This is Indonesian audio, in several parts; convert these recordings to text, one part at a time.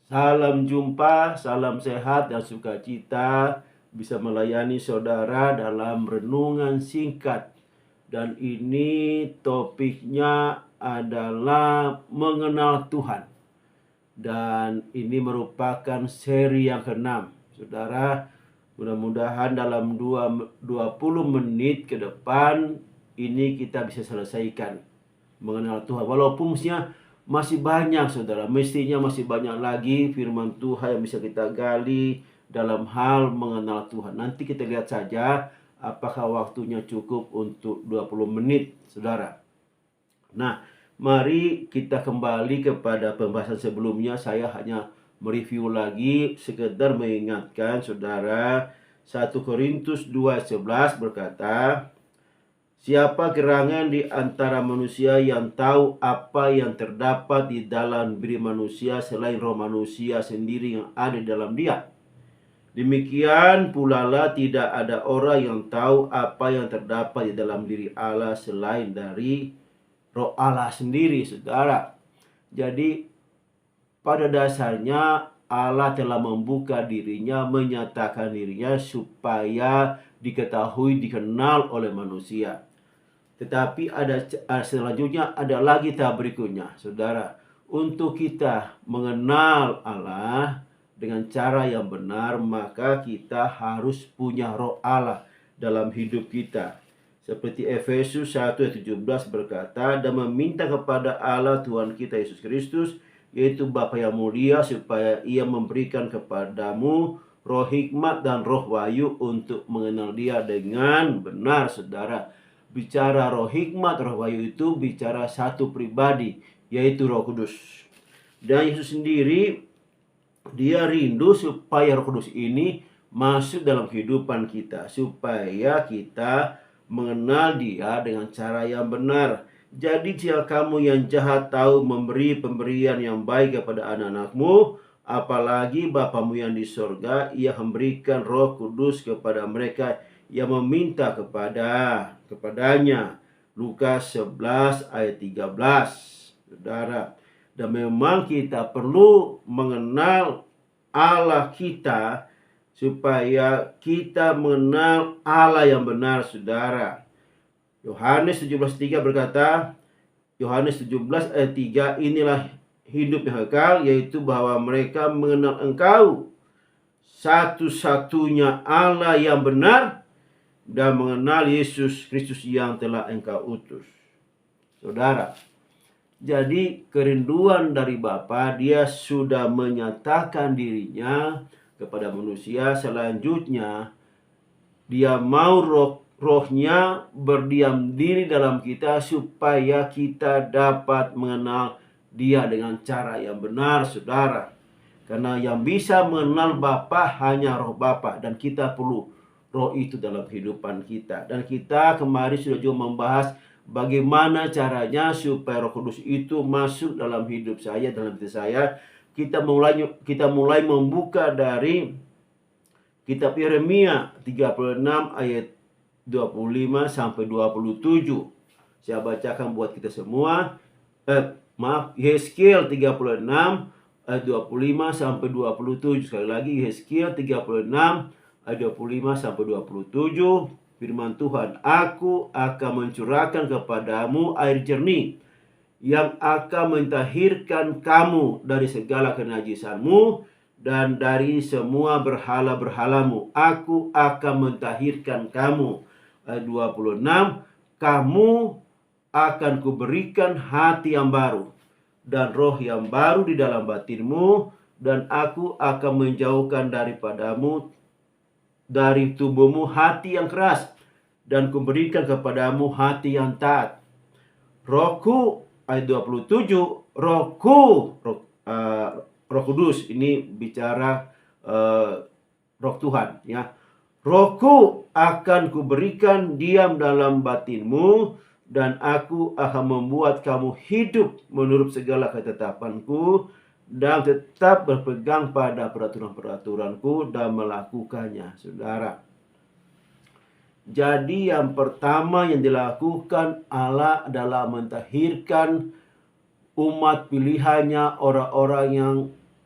Salam jumpa, salam sehat dan sukacita bisa melayani saudara dalam renungan singkat. Dan ini topiknya adalah mengenal Tuhan. Dan ini merupakan seri yang ke-6. Saudara, mudah-mudahan dalam 20 menit ke depan ini kita bisa selesaikan mengenal Tuhan. Walaupun masih banyak saudara, mestinya masih banyak lagi firman Tuhan yang bisa kita gali dalam hal mengenal Tuhan. Nanti kita lihat saja apakah waktunya cukup untuk 20 menit saudara. Nah, mari kita kembali kepada pembahasan sebelumnya. Saya hanya mereview lagi, sekedar mengingatkan saudara. 1 Korintus 2:11 berkata, siapa gerangan di antara manusia yang tahu apa yang terdapat di dalam diri manusia selain roh manusia sendiri yang ada di dalam dia? Demikian pula lah tidak ada orang yang tahu apa yang terdapat di dalam diri Allah selain dari roh Allah sendiri, saudara. Jadi pada dasarnya Allah telah membuka dirinya, menyatakan dirinya supaya diketahui, dikenal oleh manusia. Tetapi selanjutnya ada lagi tahap berikutnya, saudara. Untuk kita mengenal Allah dengan cara yang benar, maka kita harus punya roh Allah dalam hidup kita. Seperti Efesus 1:17 berkata, dan meminta kepada Allah Tuhan kita Yesus Kristus, yaitu Bapa yang mulia, supaya ia memberikan kepadamu roh hikmat dan roh wahyu untuk mengenal dia dengan benar, saudara. Bicara roh hikmat, roh wahyu itu bicara satu pribadi, yaitu Roh Kudus. Dan Yesus sendiri, dia rindu supaya Roh Kudus ini masuk dalam kehidupan kita, supaya kita mengenal dia dengan cara yang benar. Jadi jika kamu yang jahat tahu memberi pemberian yang baik kepada anak-anakmu, apalagi Bapamu yang di sorga, ia memberikan Roh Kudus kepada mereka yang meminta kepadanya. Lukas 11 ayat 13. Saudara, dan memang kita perlu mengenal Allah kita supaya kita mengenal Allah yang benar, saudara. Yohanes 17:3 berkata, Yohanes 17 ayat 3, inilah hidup yang kekal, yaitu bahwa mereka mengenal Engkau, satu-satunya Allah yang benar, dan mengenal Yesus Kristus yang telah Engkau utus. Saudara, jadi kerinduan dari Bapa, dia sudah menyatakan dirinya kepada manusia. Selanjutnya dia mau rohnya berdiam diri dalam kita supaya kita dapat mengenal dia dengan cara yang benar, saudara. Karena yang bisa mengenal Bapa hanya roh Bapa, dan kita perlu roh itu dalam kehidupan kita. Dan kita kemarin sudah juga membahas bagaimana caranya supaya Roh Kudus itu masuk dalam hidup saya, dalam hati saya. Kita mulai membuka dari kitab Yeremia 36 ayat 25 sampai 27. Saya bacakan buat kita semua. Yehezkiel 36 ayat 25 sampai 27. Sekali lagi Yehezkiel 36 ayat 25 sampai 27. Firman Tuhan, aku akan mencurahkan kepadamu air jernih yang akan mentahirkan kamu dari segala kenajisanmu dan dari semua berhala-berhalamu. Aku akan mentahirkan kamu. Ayat 26, kamu akan kuberikan hati yang baru dan roh yang baru di dalam batinmu, dan aku akan menjauhkan daripadamu, dari tubuhmu hati yang keras, dan kuberikan kepadamu hati yang taat. Rohku, ayat 27, rohku, Roh Kudus, ini bicara roh Tuhan, ya. Rohku akan kuberikan diam dalam batinmu, dan aku akan membuat kamu hidup menurut segala ketetapanku, dan tetap berpegang pada peraturan-peraturanku dan melakukannya, saudara. Jadi yang pertama yang dilakukan Allah adalah mentahirkan umat pilihannya, orang-orang yang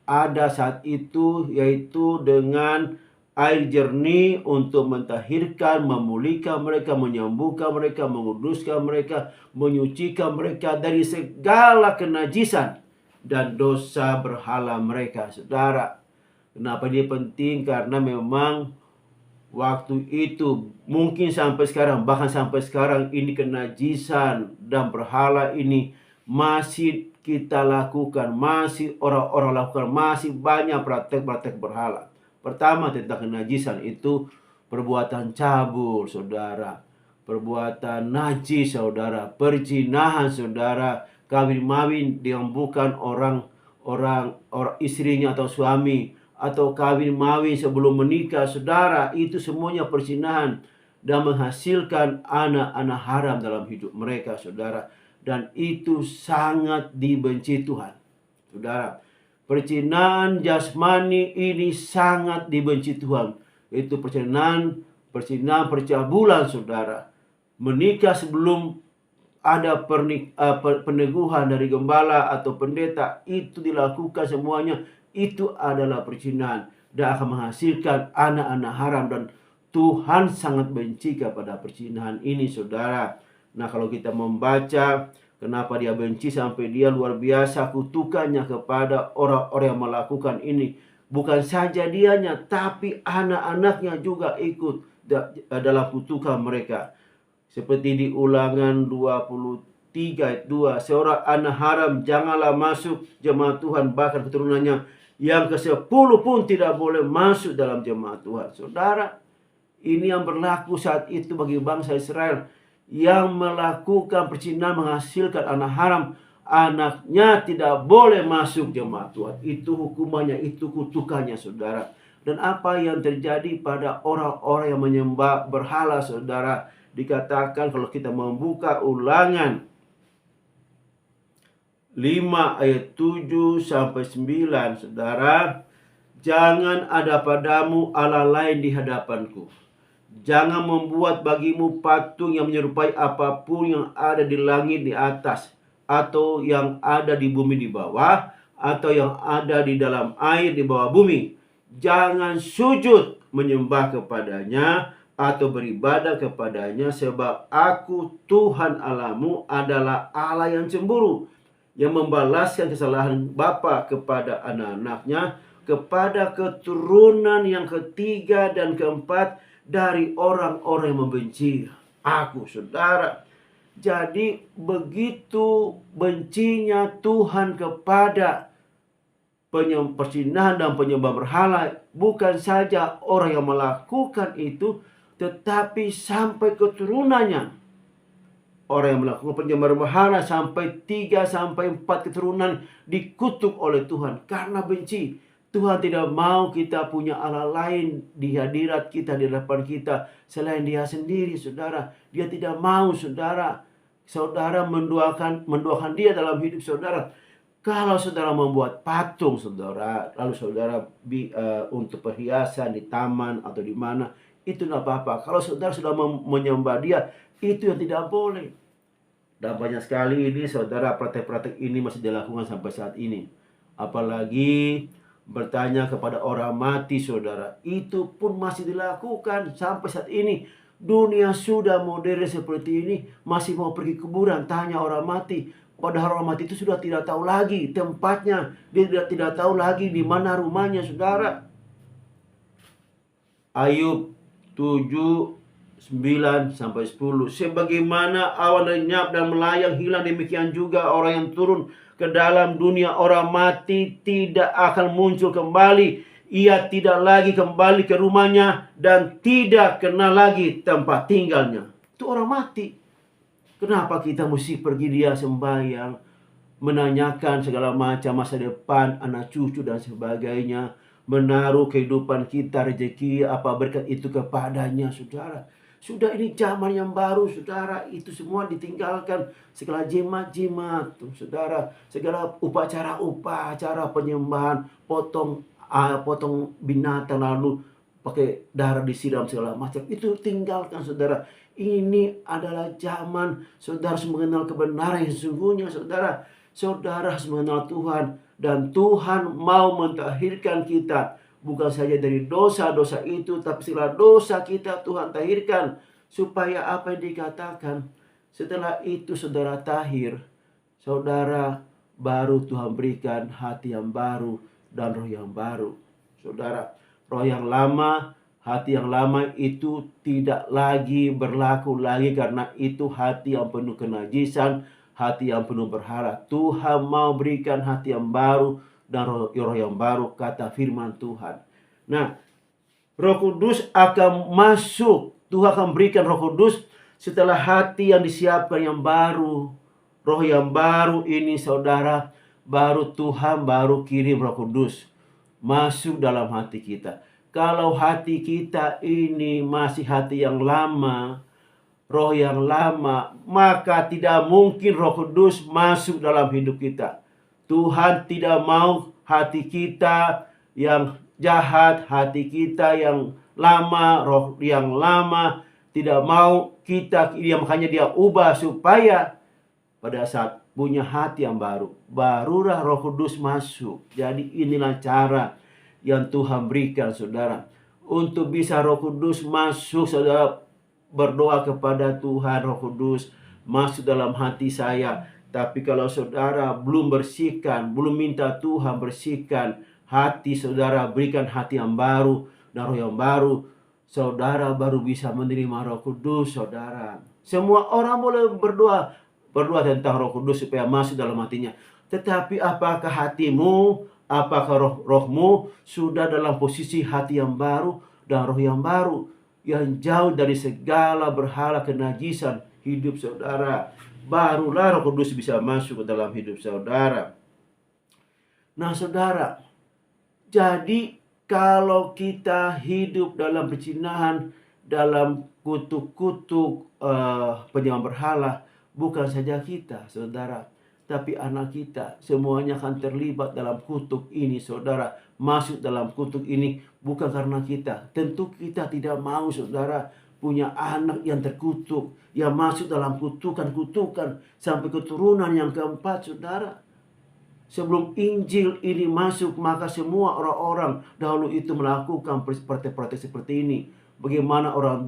ada saat itu, yaitu dengan air jernih untuk mentahirkan, memulihkan mereka, menyembuhkan mereka, menguduskan mereka, menyucikan mereka dari segala kenajisan dan dosa berhala mereka. Saudara, kenapa dia penting? Karena memang waktu itu mungkin sampai sekarang, bahkan sampai sekarang ini kenajisan dan berhala ini masih kita lakukan, masih orang-orang lakukan, masih banyak praktek-praktek berhala. Pertama tentang kenajisan itu perbuatan cabul, saudara, perbuatan najis, saudara, perzinahan, saudara, kawin-mawin dengan bukan orang istrinya atau suami, atau kawin mawin sebelum menikah, saudara, itu semuanya perzinahan dan menghasilkan anak-anak haram dalam hidup mereka, saudara. Dan itu sangat dibenci Tuhan, saudara. Perzinahan jasmani ini sangat dibenci Tuhan. Itu perzinahan percabulan, saudara. Menikah sebelum ada peneguhan dari gembala atau pendeta, itu dilakukan semuanya. Itu adalah perzinahan dan akan menghasilkan anak-anak haram, dan Tuhan sangat benci kepada perzinahan ini, saudara. Nah, kalau kita membaca kenapa dia benci sampai dia luar biasa kutukannya kepada orang-orang yang melakukan ini. Bukan saja dianya, tapi anak-anaknya juga ikut dalam kutukan mereka. Seperti di Ulangan 23 ayat 2, seorang anak haram janganlah masuk jemaat Tuhan, bahkan keturunannya yang ke-10 pun tidak boleh masuk dalam jemaat Tuhan. Saudara, ini yang berlaku saat itu bagi bangsa Israel yang melakukan perzinahan menghasilkan anak haram. Anaknya tidak boleh masuk jemaat Tuhan. Itu hukumannya, itu kutukannya, saudara. Dan apa yang terjadi pada orang-orang yang menyembah berhala, saudara? Dikatakan kalau kita membuka Ulangan 5 ayat 7 sampai 9, saudara, jangan ada padamu Allah lain di hadapanku. Jangan membuat bagimu patung yang menyerupai apapun yang ada di langit di atas, atau yang ada di bumi di bawah, atau yang ada di dalam air di bawah bumi. Jangan sujud menyembah kepadanya atau beribadah kepadanya, sebab aku Tuhan Allahmu adalah Allah yang cemburu, yang membalaskan kesalahan bapa kepada anak-anaknya, kepada keturunan yang ketiga dan keempat dari orang-orang yang membenci aku, saudara. Jadi begitu bencinya Tuhan kepada perzinahan dan penyembah berhala. Bukan saja orang yang melakukan itu, tetapi sampai keturunannya. Orang yang melakukan penyembah berhala sampai 3 sampai 4 keturunan dikutuk oleh Tuhan karena benci. Tuhan tidak mau kita punya Allah lain di hadirat kita, di hadapan kita, selain Dia sendiri, saudara. Dia tidak mau, saudara. Saudara mendoakan Dia dalam hidup saudara. Kalau saudara membuat patung, saudara, lalu saudara untuk perhiasan di taman atau di mana, itu tidak apa-apa. Kalau saudara sudah menyembah Dia, itu yang tidak boleh. Dan banyak sekali ini, saudara, praktek-praktek ini masih dilakukan sampai saat ini. Apalagi bertanya kepada orang mati, saudara, itu pun masih dilakukan sampai saat ini. Dunia sudah modern seperti ini, masih mau pergi kuburan, tanya orang mati. Padahal orang mati itu sudah tidak tahu lagi tempatnya, dia tidak tahu lagi di mana rumahnya, saudara. Ayub 7, 9 sampai 10. Sebagaimana awan lenyap dan melayang hilang, demikian juga orang yang turun ke dalam dunia orang mati tidak akan muncul kembali. Ia tidak lagi kembali ke rumahnya dan tidak kenal lagi tempat tinggalnya. Itu orang mati. Kenapa kita mesti pergi dia sembahyang, menanyakan segala macam masa depan, anak cucu dan sebagainya, menaruh kehidupan kita, rezeki apa berkat itu kepadanya, saudara. Sudah ini zaman yang baru, saudara. Itu semua ditinggalkan. Segala jimat-jimat, saudara. Segala upacara penyembahan, potong binatang lalu pakai darah disiram segala macam. Itu tinggalkan, saudara. Ini adalah zaman saudara harus mengenal kebenaran yang sesungguhnya, saudara. Saudara harus mengenal Tuhan, dan Tuhan mau mentahirkan kita bukan saja dari dosa-dosa itu, tapi setelah dosa kita Tuhan tahirkan, supaya apa yang dikatakan, setelah itu saudara tahir, saudara baru Tuhan berikan hati yang baru dan roh yang baru. Saudara, roh yang lama, hati yang lama itu tidak lagi berlaku lagi, karena itu hati yang penuh kenajisan, hati yang penuh berhala. Tuhan mau berikan hati yang baru dan roh yang baru, kata firman Tuhan. Nah, Roh Kudus akan masuk. Tuhan akan berikan Roh Kudus setelah hati yang disiapkan yang baru. Roh yang baru ini saudara, baru Tuhan baru kirim Roh Kudus masuk dalam hati kita. Kalau hati kita ini masih hati yang lama, roh yang lama, maka tidak mungkin Roh Kudus masuk dalam hidup kita. Tuhan tidak mau hati kita yang jahat, hati kita yang lama, roh yang lama, tidak mau kita, makanya dia ubah supaya pada saat punya hati yang baru, barulah Roh Kudus masuk. Jadi inilah cara yang Tuhan berikan saudara. Untuk bisa Roh Kudus masuk, saudara berdoa kepada Tuhan, Roh Kudus masuk dalam hati saya. Tapi kalau saudara belum bersihkan, belum minta Tuhan bersihkan hati saudara, berikan hati yang baru dan roh yang baru, saudara baru bisa menerima Roh Kudus saudara. Semua orang boleh berdoa tentang Roh Kudus supaya masuk dalam hatinya. Tetapi apakah hatimu, apakah rohmu sudah dalam posisi hati yang baru dan roh yang baru, yang jauh dari segala berhala kenajisan hidup saudara? Barulah Roh Kudus bisa masuk ke dalam hidup saudara. Nah saudara, jadi kalau kita hidup dalam perzinahan, dalam kutuk-kutuk penyembah berhala, bukan saja kita saudara, tapi anak kita semuanya akan terlibat dalam kutuk ini saudara. Masuk dalam kutuk ini bukan karena kita. Tentu kita tidak mau saudara punya anak yang terkutuk, yang masuk dalam kutukan-kutukan sampai keturunan yang keempat saudara. Sebelum Injil ini masuk, maka semua orang-orang dahulu itu melakukan praktek-praktek seperti ini. Bagaimana orang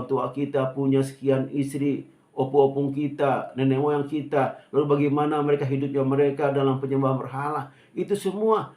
tua kita punya sekian istri, opung-opung kita, nenek moyang kita, lalu bagaimana mereka hidupnya mereka dalam penyembahan berhala, itu semua,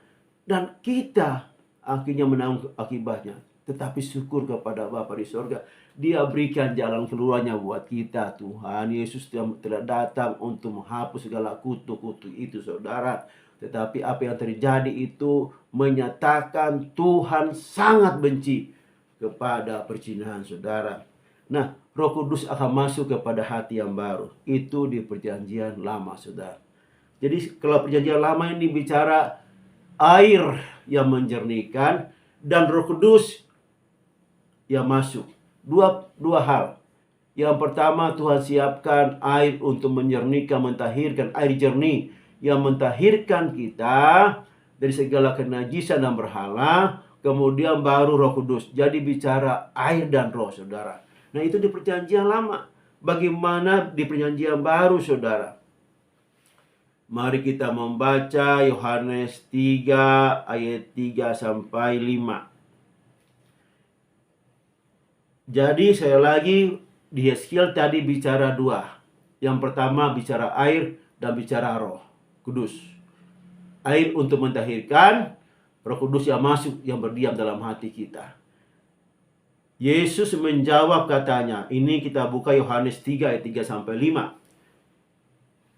dan kita akhirnya menanggung akibatnya. Tetapi syukur kepada Bapa di sorga, Dia berikan jalan keluarnya buat kita. Tuhan Yesus telah datang untuk menghapus segala kutuk-kutuk itu saudara. Tetapi apa yang terjadi itu menyatakan Tuhan sangat benci kepada perzinahan saudara. Nah, Roh Kudus akan masuk kepada hati yang baru. Itu di perjanjian lama saudara. Jadi kalau perjanjian lama ini bicara air yang menjernihkan dan Roh Kudus yang masuk. Dua hal. Yang pertama, Tuhan siapkan air untuk menyernihkan, mentahirkan, air jernih yang mentahirkan kita dari segala kenajisan dan berhala. Kemudian baru Roh Kudus. Jadi bicara air dan roh saudara. Nah itu di perjanjian lama. Bagaimana di perjanjian baru saudara? Mari kita membaca Yohanes 3 ayat 3 sampai 5. Jadi saya lagi di Yeskiel tadi bicara dua. Yang pertama bicara air dan bicara Roh Kudus. Air untuk mentahirkan, Roh Kudus yang masuk, yang berdiam dalam hati kita. Yesus menjawab katanya, ini kita buka Yohanes 3 ayat 3 sampai 5.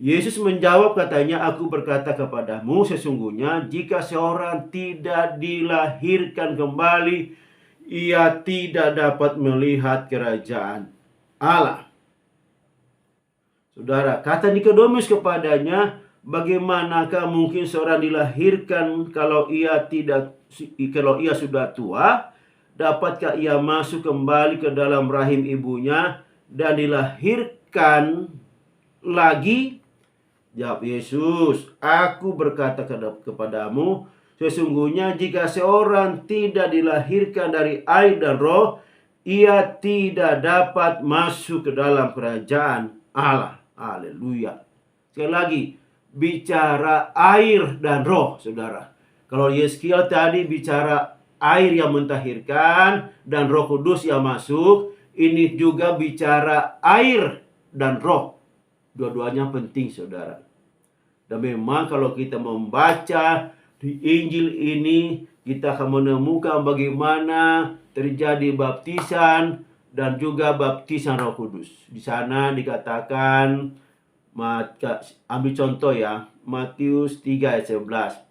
Yesus menjawab katanya, aku berkata kepadamu sesungguhnya jika seorang tidak dilahirkan kembali, ia tidak dapat melihat kerajaan Allah. Saudara, kata Nikodemus kepadanya, bagaimanakah mungkin seorang dilahirkan kalau ia sudah tua? Dapatkah ia masuk kembali ke dalam rahim ibunya dan dilahirkan lagi? Jawab Yesus, aku berkata kepadamu, sesungguhnya jika seorang tidak dilahirkan dari air dan roh, ia tidak dapat masuk ke dalam kerajaan Allah. Haleluya. Sekali lagi, bicara air dan roh, saudara. Kalau Yeskiel tadi bicara air yang mentahirkan dan Roh Kudus yang masuk, ini juga bicara air dan roh. Dua-duanya penting, saudara. Dan memang kalau kita membaca di Injil ini, kita akan menemukan bagaimana terjadi baptisan dan juga baptisan Roh Kudus. Di sana dikatakan, ambil contoh ya, Matius 3 ayat 11.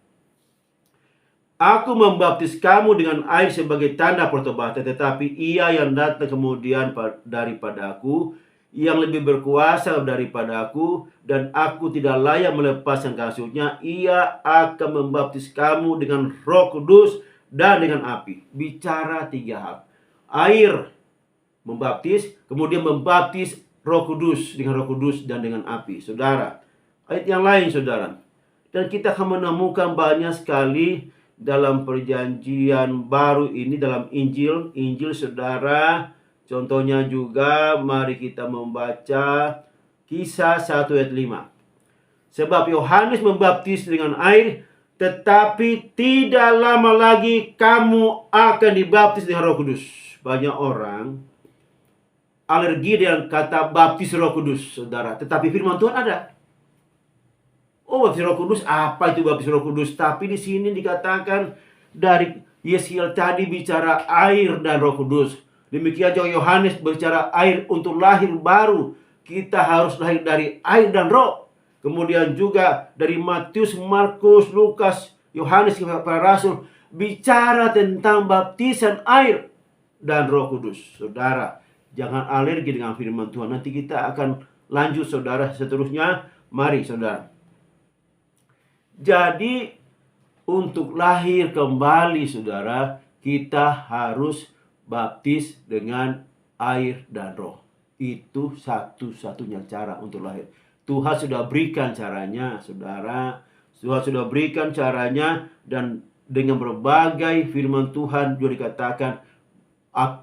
Aku membaptis kamu dengan air sebagai tanda pertobatan, tetapi ia yang datang kemudian daripada aku, yang lebih berkuasa daripada aku, dan aku tidak layak melepaskan kasutnya. Ia akan membaptis kamu dengan Roh Kudus dan dengan api. Bicara 3 hal. Air membaptis, kemudian membaptis Roh Kudus dengan Roh Kudus dan dengan api. Saudara, ayat yang lain, saudara. Dan kita akan menemukan banyak sekali dalam perjanjian baru ini, dalam Injil, saudara. Contohnya juga, mari kita membaca Kisah 1 ayat 5. Sebab Yohanes membaptis dengan air, tetapi tidak lama lagi kamu akan dibaptis dengan Roh Kudus. Banyak orang alergi dengan kata baptis Roh Kudus, saudara. Tetapi firman Tuhan ada. Oh, baptis Roh Kudus, apa itu baptis Roh Kudus? Tapi di sini dikatakan dari Yeskiel tadi bicara air dan Roh Kudus. Demikian juga Yohanes berbicara air untuk lahir baru. Kita harus lahir dari air dan roh. Kemudian juga dari Matius, Markus, Lukas, Yohanes para rasul bicara tentang baptisan air dan Roh Kudus. Saudara, jangan alergi dengan firman Tuhan. Nanti kita akan lanjut, saudara, seterusnya. Mari, saudara. Jadi untuk lahir kembali, saudara, kita harus baptis dengan air dan roh. Itu satu-satunya cara untuk lahir. Tuhan sudah berikan caranya, saudara. Tuhan sudah berikan caranya, dan dengan berbagai firman Tuhan juga dikatakan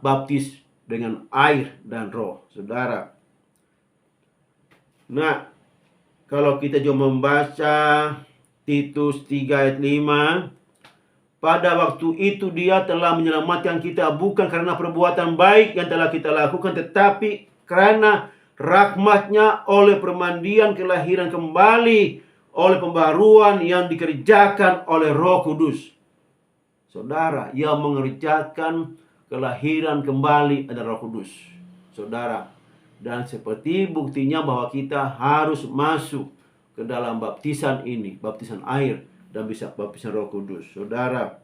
baptis dengan air dan roh, saudara. Nah, kalau kita juga membaca Titus 3 ayat 5. Pada waktu itu dia telah menyelamatkan kita bukan karena perbuatan baik yang telah kita lakukan, tetapi karena rahmat-Nya oleh permandian kelahiran kembali, oleh pembaruan yang dikerjakan oleh Roh Kudus. Saudara, yang mengerjakan kelahiran kembali adalah Roh Kudus, saudara. Dan seperti buktinya bahwa kita harus masuk ke dalam baptisan ini, baptisan air dan bisa baptisan Roh Kudus, saudara.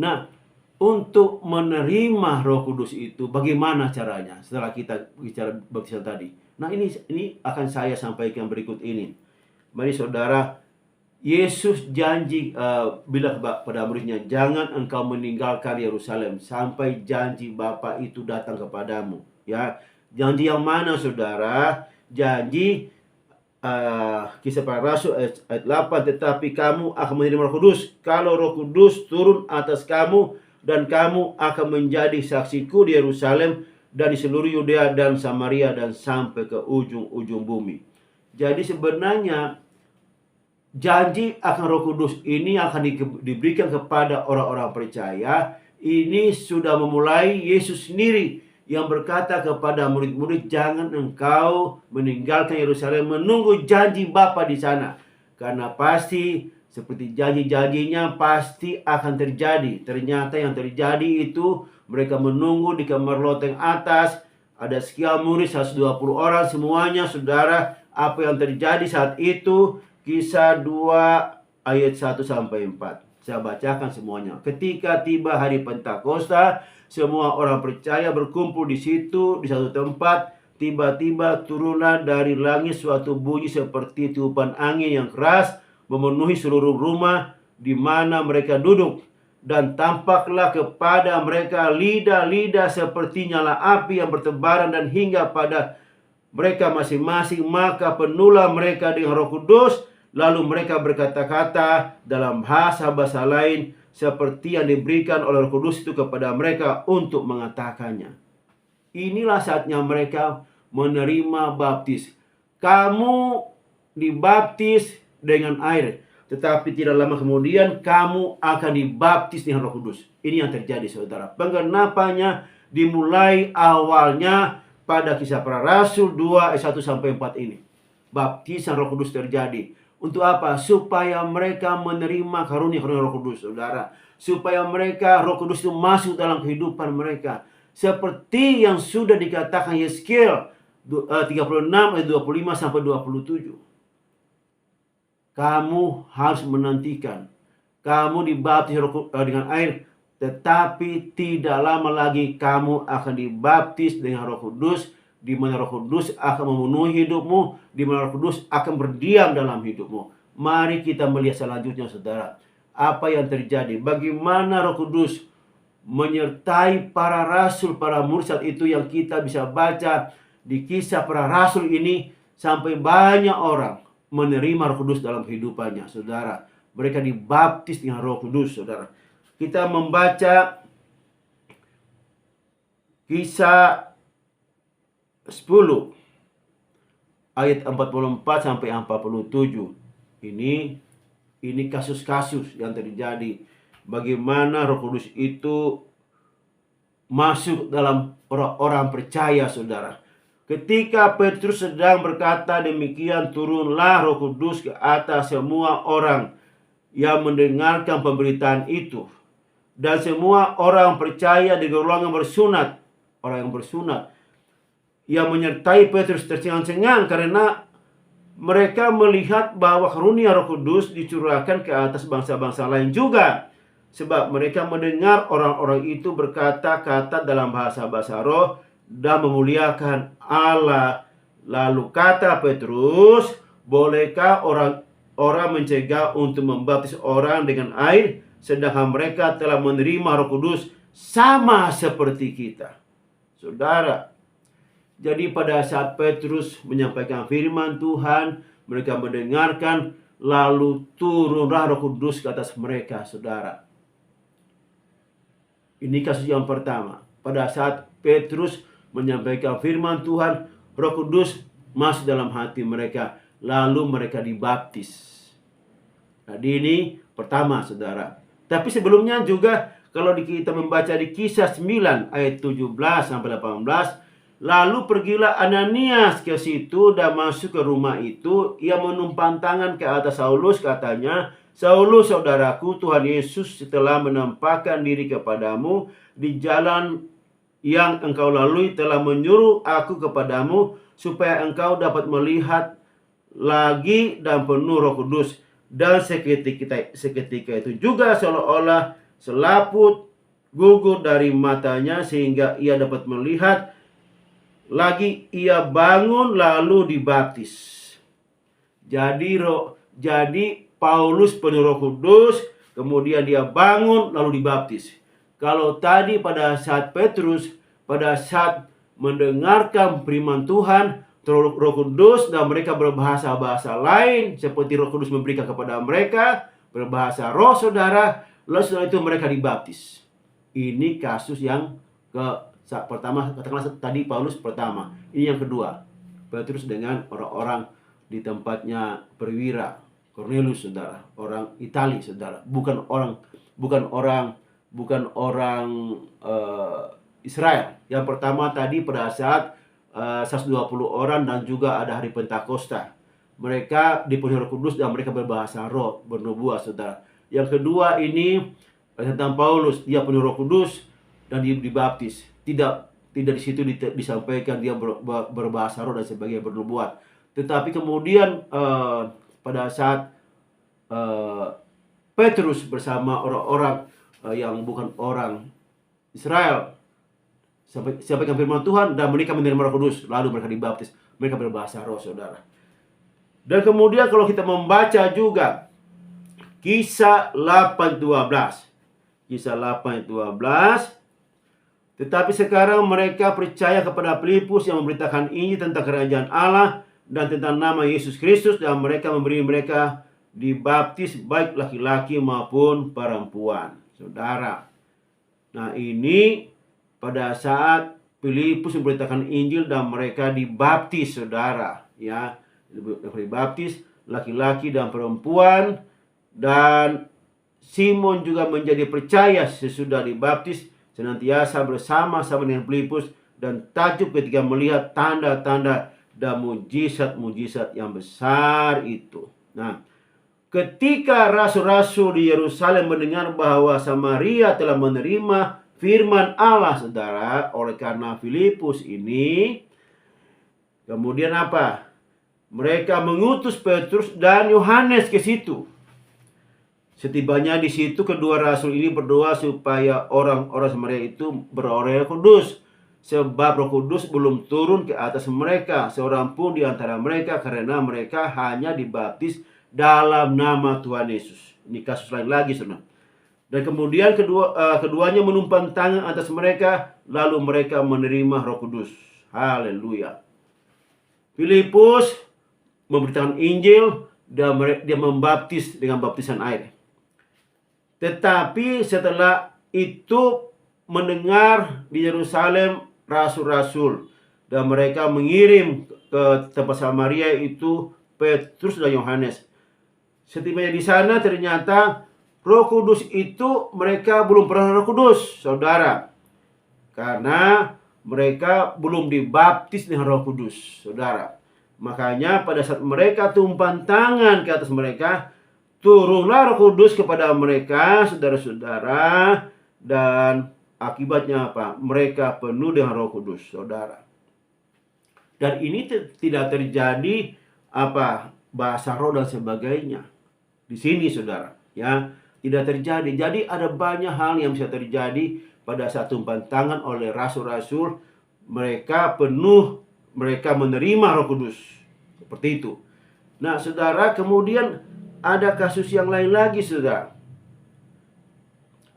Nah, untuk menerima Roh Kudus itu bagaimana caranya? Setelah kita bicara baptisan tadi. Nah, ini akan saya sampaikan berikut ini. Mari, saudara. Yesus janji bila pada muridnya, jangan engkau meninggalkan Yerusalem sampai janji Bapa itu datang kepadamu. Ya, janji yang mana, saudara? Janji Kisah Para Rasul ayat 8, tetapi kamu akan menerima Roh Kudus kalau Roh Kudus turun atas kamu, dan kamu akan menjadi saksiku di Yerusalem dan di seluruh Yudea dan Samaria dan sampai ke ujung-ujung bumi. Jadi sebenarnya janji akan Roh Kudus ini akan diberikan kepada orang-orang percaya. Ini sudah memulai Yesus sendiri yang berkata kepada murid-murid, jangan engkau meninggalkan Yerusalem menunggu janji Bapa di sana. Karena pasti seperti janji-janjinya pasti akan terjadi. Ternyata yang terjadi itu mereka menunggu di kamar loteng atas. Ada sekian murid, 120 orang semuanya, saudara. Apa yang terjadi saat itu? Kisah 2 ayat 1-4. Saya bacakan semuanya. Ketika tiba hari Pentakosta, semua orang percaya berkumpul di situ, di satu tempat. Tiba-tiba turunlah dari langit suatu bunyi seperti tiupan angin yang keras, memenuhi seluruh rumah di mana mereka duduk. Dan tampaklah kepada mereka lidah-lidah seperti nyala api yang bertebaran dan hingga pada mereka masing-masing. Maka penuhlah mereka dengan Roh Kudus. Lalu mereka berkata-kata dalam bahasa-bahasa lain seperti yang diberikan oleh Roh Kudus itu kepada mereka untuk mengatakannya. Inilah saatnya mereka menerima baptis. Kamu dibaptis dengan air, tetapi tidak lama kemudian kamu akan dibaptis dengan Roh Kudus. Ini yang terjadi, saudara. Penggenapannya dimulai awalnya pada Kisah Para Rasul 2 ayat 1 sampai 4 ini. Baptisan Roh Kudus terjadi. Untuk apa? Supaya mereka menerima karunia-karunia Roh Kudus, saudara. Supaya mereka, Roh Kudus itu masuk dalam kehidupan mereka. Seperti yang sudah dikatakan Yeskiel 36 ayat 25 sampai 27. Kamu harus menantikan. Kamu dibaptis dengan air, tetapi tidak lama lagi kamu akan dibaptis dengan Roh Kudus, di mana Roh Kudus akan memenuhi hidupmu, di mana Roh Kudus akan berdiam dalam hidupmu. Mari kita melihat selanjutnya, saudara. Apa yang terjadi? Bagaimana Roh Kudus menyertai para rasul, para mursyid itu yang kita bisa baca di Kisah Para Rasul ini, sampai banyak orang menerima Roh Kudus dalam kehidupannya, saudara. Mereka dibaptis dengan Roh Kudus, saudara. Kita membaca Kisah 10 ayat 44 sampai 47. Ini kasus-kasus yang terjadi. Bagaimana Roh Kudus itu masuk dalam orang-orang percaya, saudara. Ketika Petrus sedang berkata demikian, turunlah Roh Kudus ke atas semua orang yang mendengarkan pemberitaan itu. Dan semua orang percaya di golongan bersunat, orang yang bersunat, yang menyertai Petrus tercengang-cengang karena mereka melihat bahwa karunia Roh Kudus dicurahkan ke atas bangsa-bangsa lain juga. Sebab mereka mendengar orang-orang itu berkata-kata dalam bahasa-bahasa roh dan memuliakan Allah. Lalu kata Petrus, bolehkah orang mencegah untuk membaptis orang dengan air, sedangkan mereka telah menerima Roh Kudus sama seperti kita? Saudara, jadi pada saat Petrus menyampaikan firman Tuhan, mereka mendengarkan, lalu turunlah Roh Kudus ke atas mereka, saudara. Ini kasus yang pertama. Pada saat Petrus menyampaikan firman Tuhan, Roh Kudus masuk dalam hati mereka, lalu mereka dibaptis. Jadi ini pertama, saudara. Tapi sebelumnya juga kalau kita membaca di Kisah 9 ayat 17 sampai 18, lalu pergilah Ananias ke situ dan masuk ke rumah itu. Ia menumpang tangan ke atas Saulus, katanya, Saulus, saudaraku, Tuhan Yesus telah menampakkan diri kepadamu di jalan yang engkau lalui, telah menyuruh aku kepadamu supaya engkau dapat melihat lagi dan penuh Roh Kudus. Dan seketika itu juga seolah-olah selaput gugur dari matanya sehingga ia dapat melihat lagi. Ia bangun lalu dibaptis. Jadi Paulus penuh Roh Kudus, kemudian dia bangun lalu dibaptis. Kalau tadi pada saat Petrus, pada saat mendengarkan firman Tuhan, Roh Kudus dan mereka berbahasa-bahasa lain seperti Roh Kudus memberikan kepada mereka, berbahasa roh, saudara. Lalu setelah itu mereka dibaptis. Ini kasus yang pertama, katakanlah tadi Paulus pertama. Ini yang kedua, Petrus dengan orang-orang di tempatnya perwira Cornelius, saudara, orang Itali, saudara, bukan orang Israel. Yang pertama tadi pada saat 120 orang dan juga ada hari Pentakosta, mereka dipenuhi Roh Kudus dan mereka berbahasa roh, bernubuat, saudara. Yang kedua ini tentang Paulus, dia penuh Roh Kudus dan dibaptis. Tidak di situ disampaikan dia berbahasa roh dan sebagainya, bernubuat. Tetapi kemudian pada saat Petrus bersama orang-orang yang bukan orang Israel sampaikan firman Tuhan dan mereka menerima Roh Kudus, lalu mereka dibaptis, mereka berbahasa roh, saudara. Dan kemudian kalau kita membaca juga Kisah 8:12. Kisah 8:12. Tetapi sekarang mereka percaya kepada Filipus yang memberitakan Injil tentang kerajaan Allah dan tentang nama Yesus Kristus, dan mereka memberi mereka dibaptis baik laki-laki maupun perempuan, saudara. Nah, ini pada saat Filipus memberitakan Injil dan mereka dibaptis, saudara, ya. dibaptis, laki-laki dan perempuan. Dan Simon juga menjadi percaya sesudah dibaptis, senantiasa bersama-sama dengan Filipus dan takjub ketika melihat tanda-tanda dan mujizat-mujizat yang besar itu. Nah, ketika rasul-rasul di Yerusalem mendengar bahwa Samaria telah menerima firman Allah, saudara, oleh karena Filipus ini, kemudian apa? Mereka mengutus Petrus dan Yohanes ke situ. Setibanya di situ, kedua rasul ini berdoa supaya orang-orang Samaria itu beroleh Roh Kudus, sebab Roh Kudus belum turun ke atas mereka seorang pun di antara mereka, karena mereka hanya dibaptis dalam nama Tuhan Yesus. Ini kasus lain lagi, saudara. Dan kemudian keduanya menumpang tangan atas mereka, lalu mereka menerima Roh Kudus. Haleluya. Filipus memberitakan Injil dan dia membaptis dengan baptisan air. Tetapi setelah itu mendengar di Yerusalem rasul-rasul, dan mereka mengirim ke tempat Samaria itu Petrus dan Yohanes. Setibanya di sana ternyata Roh Kudus itu mereka belum pernah Roh Kudus, saudara. Karena mereka belum dibaptis dengan Roh Kudus, saudara. Makanya pada saat mereka tumpang tangan ke atas mereka, turunlah Roh Kudus kepada mereka, saudara-saudara, dan akibatnya apa? Mereka penuh dengan Roh Kudus, saudara. Dan ini tidak terjadi bahasa roh dan sebagainya di sini, saudara. Ya, tidak terjadi. Jadi ada banyak hal yang bisa terjadi pada saat tumpang tangan oleh rasul-rasul. Mereka penuh, mereka menerima Roh Kudus. Seperti itu. Nah, saudara, kemudian ada kasus yang lain lagi, saudara.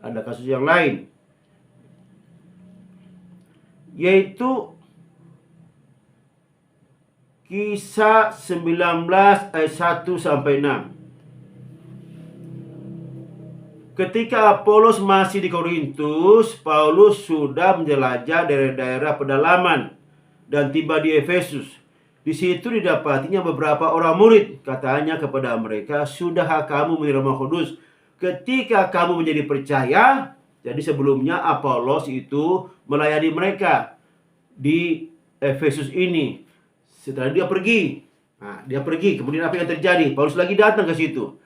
Ada kasus yang lain, yaitu Kisah 19 ayat 1 sampai 6. Ketika Apolos masih di Korintus, Paulus sudah menjelajah daerah-daerah pedalaman dan tiba di Efesus. Di situ didapatinya beberapa orang murid. Katanya kepada mereka, "Sudahkah kamu menerima Roh Kudus ketika kamu menjadi percaya?" Jadi sebelumnya Apolos itu melayani mereka di Efesus ini. Setelah dia pergi, kemudian apa yang terjadi? Paulus lagi datang ke situ.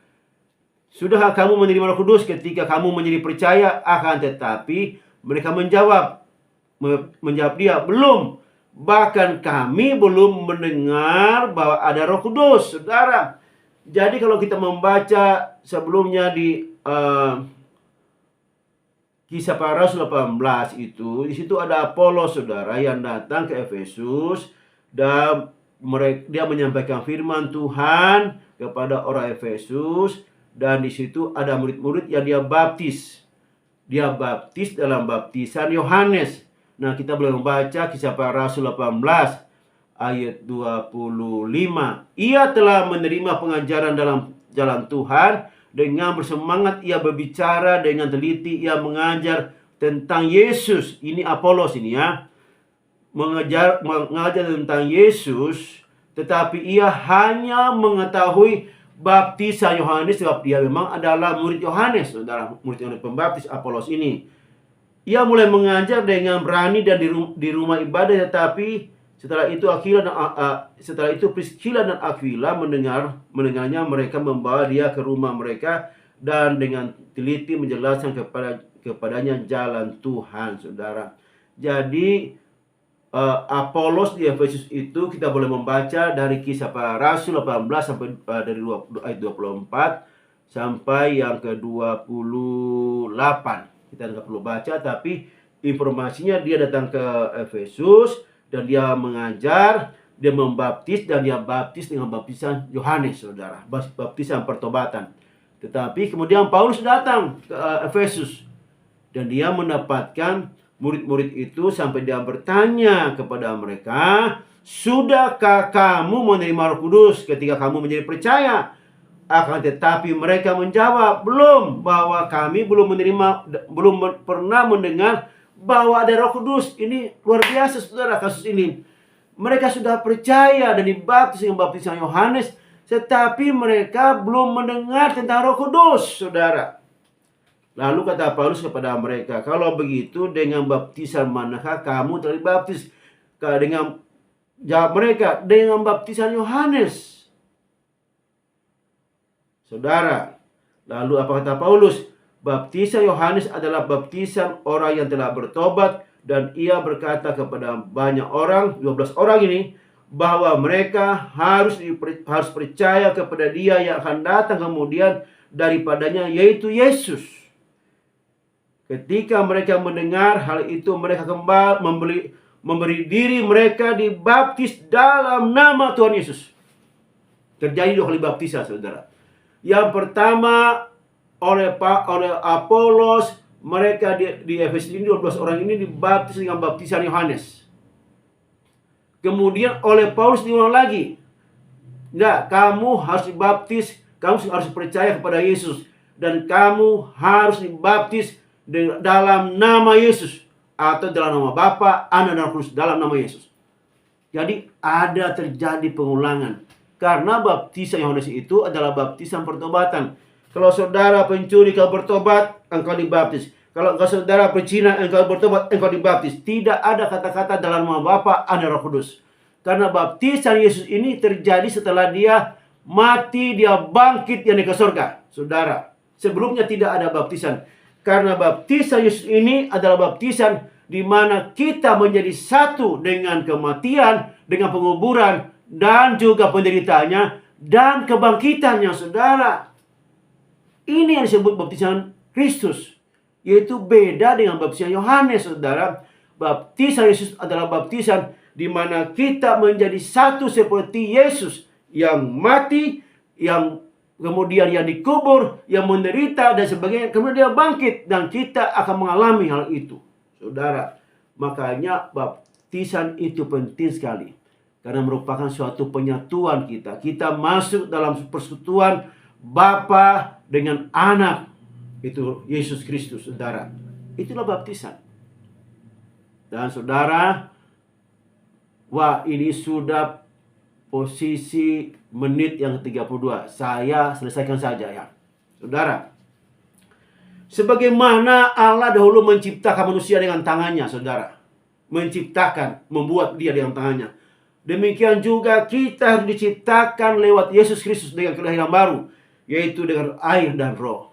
"Sudahkah kamu menerima Roh Kudus ketika kamu menjadi percaya?" Akan tetapi mereka menjawab dia, "Belum. Bahkan kami belum mendengar bahwa ada Roh Kudus." Saudara, jadi kalau kita membaca sebelumnya di Kisah Para Rasul 18 itu, di situ ada Apolos, saudara, yang datang ke Efesus dan dia menyampaikan firman Tuhan kepada orang Efesus, dan di situ ada murid-murid yang dia baptis. Dia baptis dalam baptisan Yohanes. Nah, kita boleh membaca Kisah Para Rasul 18 ayat 25. "Ia telah menerima pengajaran dalam jalan Tuhan. Dengan bersemangat ia berbicara dengan teliti, ia mengajar tentang Yesus." Ini Apolos ini ya. Mengajar tentang Yesus, tetapi ia hanya mengetahui baptisan Yohanes, sebab dia memang adalah murid Yohanes, saudara, murid Yohanes Pembaptis. Apolos ini ia mulai mengajar dengan berani dan di rumah ibadah, tetapi setelah itu Priskila dan Aquila mendengarnya, mereka membawa dia ke rumah mereka dan dengan teliti menjelaskan kepadanya jalan Tuhan, saudara. Jadi Apolos di Efesus itu kita boleh membaca dari Kisah Para Rasul 18 sampai dari ayat 24 sampai yang ke-28. Kita nggak perlu baca, tapi informasinya dia datang ke Efesus dan dia mengajar, dia membaptis, dan dia baptis dengan baptisan Yohanes, saudara, baptisan pertobatan. Tetapi kemudian Paulus datang ke Efesus dan dia mendapatkan murid-murid itu sampai dia bertanya kepada mereka, "Sudahkah kamu menerima Roh Kudus ketika kamu menjadi percaya?" Akan tetapi mereka menjawab, "Belum, bahwa kami belum pernah mendengar bahwa ada Roh Kudus." Ini luar biasa, saudara, kasus ini. Mereka sudah percaya dan dibaptis dengan baptisan Yohanes, tetapi mereka belum mendengar tentang Roh Kudus, saudara. Lalu kata Paulus kepada mereka, kalau begitu dengan baptisan manakah kamu telah dibaptis? Dengan jawab mereka, dengan baptisan Yohanes. Saudara, lalu apa kata Paulus? Baptisan Yohanes adalah baptisan orang yang telah bertobat, dan ia berkata kepada banyak orang, 12 orang ini, bahwa mereka harus percaya kepada Dia yang akan datang kemudian daripadanya, yaitu Yesus. Ketika mereka mendengar hal itu, mereka kembali memberi diri mereka dibaptis dalam nama Tuhan Yesus. Terjadi 2 kali baptisan, saudara. Yang pertama oleh Apolos, mereka di Efesus ini 12 orang ini dibaptis dengan baptisan Yohanes. Kemudian oleh Paulus diulang lagi. Nah, kamu harus dibaptis, kamu harus percaya kepada Yesus, dan kamu harus dibaptis dalam nama Yesus, atau dalam nama Bapa, Anak, dan Roh Kudus, dalam nama Yesus. Jadi ada terjadi pengulangan, karena baptisan Yohanes itu adalah baptisan pertobatan. Kalau saudara pencuri, engkau bertobat, engkau dibaptis. Kalau saudara pezina, engkau bertobat, engkau dibaptis. Tidak ada kata-kata dalam nama Bapa, Anak, Roh Kudus. Karena baptisan Yesus ini terjadi setelah Dia mati, Dia bangkit, Dia naik ke surga. Saudara, sebelumnya tidak ada baptisan. Karena baptisan Yesus ini adalah baptisan di mana kita menjadi satu dengan kematian, dengan penguburan, dan juga penderitaannya, dan kebangkitannya, saudara. Ini yang disebut baptisan Kristus, yaitu beda dengan baptisan Yohanes, saudara. Baptisan Yesus adalah baptisan di mana kita menjadi satu seperti Yesus yang mati, yang kemudian yang dikubur, yang menderita dan sebagainya, kemudian Dia bangkit, dan kita akan mengalami hal itu, saudara. Makanya baptisan itu penting sekali, karena merupakan suatu penyatuan kita. Kita masuk dalam persekutuan Bapa dengan Anak, itu Yesus Kristus, saudara. Itulah baptisan. Dan saudara, wah, ini sudah posisi menit yang 32. Saya selesaikan saja ya, saudara. Sebagaimana Allah dahulu menciptakan manusia dengan tangannya, saudara. Menciptakan, membuat dia dengan tangannya. Demikian juga kita harus diciptakan lewat Yesus Kristus dengan kelahiran baru, yaitu dengan air dan Roh.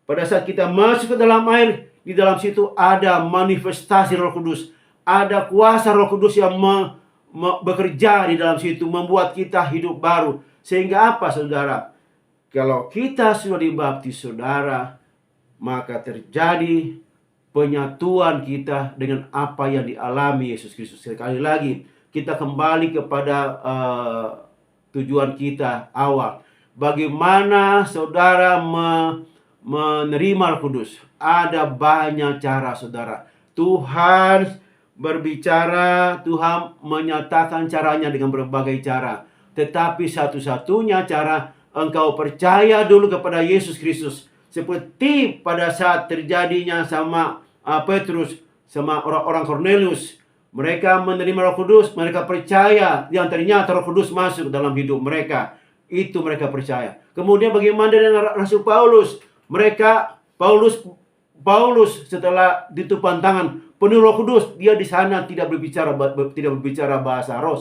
Pada saat kita masuk ke dalam air, di dalam situ ada manifestasi Roh Kudus. Ada kuasa Roh Kudus yang bekerja di dalam situ, membuat kita hidup baru. Sehingga apa, saudara? Kalau kita sudah dibaptis, saudara, maka terjadi penyatuan kita dengan apa yang dialami Yesus Kristus. Sekali lagi, kita kembali kepada tujuan kita awal. Bagaimana saudara menerima Roh Kudus? Ada banyak cara, saudara. Tuhan berbicara, Tuhan menyatakan caranya dengan berbagai cara. Tetapi satu-satunya cara, engkau percaya dulu kepada Yesus Kristus. Seperti pada saat terjadinya sama Petrus, sama orang-orang Kornelius. Mereka menerima Roh Kudus, mereka percaya, yang ternyata Roh Kudus masuk dalam hidup mereka. Itu mereka percaya. Kemudian bagaimana dengan Rasul Paulus? Paulus setelah ditumpang tangan penuh Roh Kudus, dia di sana tidak berbicara bahasa roh,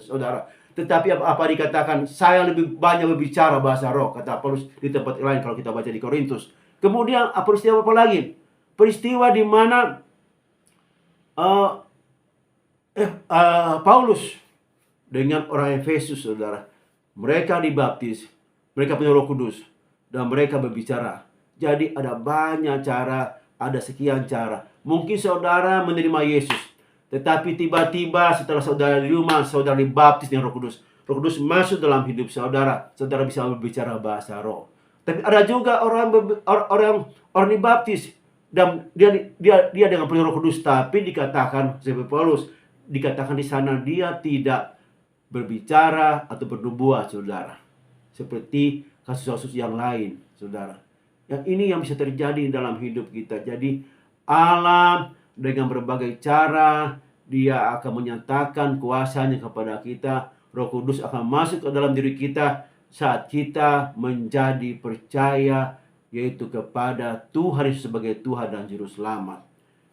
saudara. Tetapi apa dikatakan? Saya lebih banyak berbicara bahasa roh, kata Paulus di tempat lain kalau kita baca di Korintus. Kemudian peristiwa apa lagi? Peristiwa di mana Paulus dengan orang Efesus, saudara. Mereka dibaptis, mereka punya Roh Kudus, dan mereka berbicara. Jadi ada banyak cara, ada sekian cara. Mungkin saudara menerima Yesus, tetapi tiba-tiba setelah saudara di rumah, saudara dibaptis dengan Roh Kudus. Roh Kudus masuk dalam hidup saudara, saudara bisa berbicara bahasa roh. Tapi ada juga orang dibaptis dan dia dengan penuh Roh Kudus, tapi dikatakan seperti Paulus, dikatakan di sana dia tidak berbicara atau bernubuat, saudara. Seperti kasus-kasus yang lain, saudara. Yang ini yang bisa terjadi dalam hidup kita. Jadi Allah dengan berbagai cara Dia akan menyatakan kuasanya kepada kita. Roh Kudus akan masuk ke dalam diri kita saat kita menjadi percaya, yaitu kepada Tuhan Yesus sebagai Tuhan dan Juru Selamat.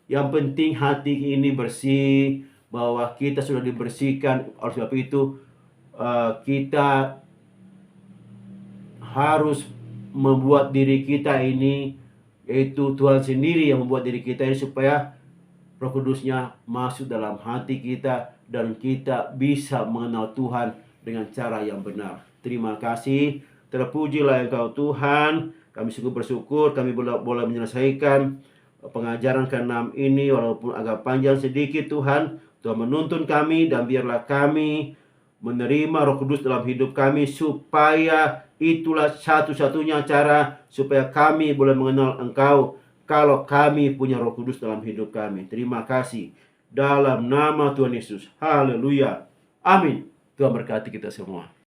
Yang penting hati ini bersih, bahwa kita sudah dibersihkan. Oleh sebab itu kita harus membuat diri kita ini, yaitu Tuhan sendiri yang membuat diri kita ini, supaya Roh Kudusnya masuk dalam hati kita dan kita bisa mengenal Tuhan dengan cara yang benar. Terima kasih. Terpujilah Engkau Tuhan. Kami sungguh bersyukur kami boleh menyelesaikan pengajaran ke-6 ini, walaupun agak panjang sedikit Tuhan. Tuhan menuntun kami, dan biarlah kami menerima Roh Kudus dalam hidup kami, supaya itulah satu-satunya cara supaya kami boleh mengenal Engkau, kalau kami punya Roh Kudus dalam hidup kami. Terima kasih. Dalam nama Tuhan Yesus. Haleluya. Amin. Tuhan berkati kita semua.